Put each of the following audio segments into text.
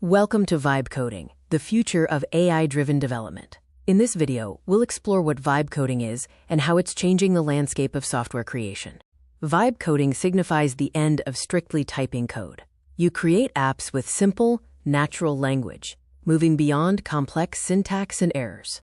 Welcome to Vibe Coding, the future of AI-driven development. In this video, we'll explore what vibe coding is and how it's changing the landscape of software creation. Vibe coding signifies the end of strictly typing code. You create apps with simple, natural language, moving beyond complex syntax and errors.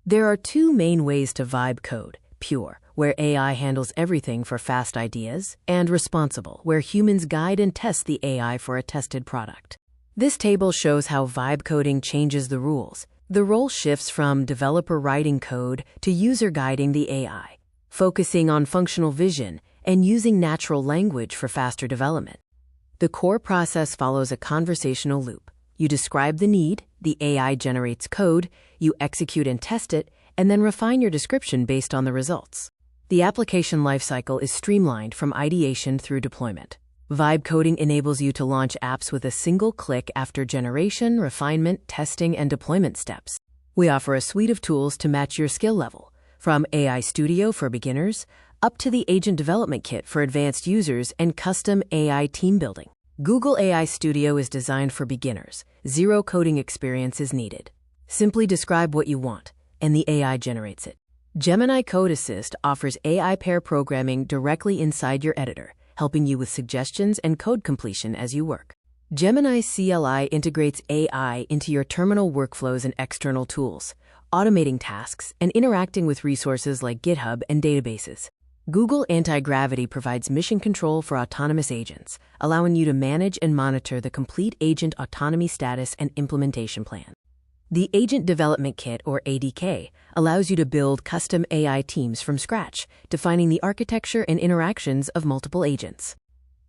There are two main ways to vibe code: pure, where AI handles everything for fast ideas, and responsible, where humans guide and test the AI for a tested product. This table shows how vibe coding changes the rules. The role shifts from developer writing code to user guiding the AI, focusing on functional vision and using natural language for faster development. The core process follows a conversational loop. You describe the need, the AI generates code, you execute and test it, and then refine your description based on the results. The application lifecycle is streamlined from ideation through deployment. Vibe coding enables you to launch apps with a single click after generation, refinement, testing, and deployment steps. We offer a suite of tools to match your skill level, from AI Studio for beginners up to the Agent Development Kit for advanced users and custom AI team building. Google AI Studio is designed for beginners. Zero coding experience is needed. Simply describe what you want, and the AI generates it. Gemini Code Assist offers AI pair programming directly inside your editor, helping you with suggestions and code completion as you work. Gemini CLI integrates AI into your terminal workflows and external tools, automating tasks and interacting with resources like GitHub and databases. Google Antigravity provides mission control for autonomous agents, allowing you to manage and monitor the complete agent autonomy status and implementation plan. The Agent Development Kit, or ADK, allows you to build custom AI teams from scratch, defining the architecture and interactions of multiple agents.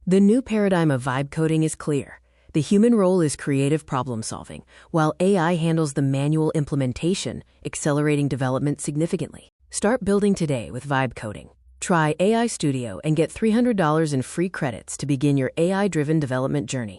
The new paradigm of vibe coding is clear. The human role is creative problem solving, while AI handles the manual implementation, accelerating development significantly. Start building today with vibe coding. Try AI Studio and get $300 in free credits to begin your AI-driven development journey.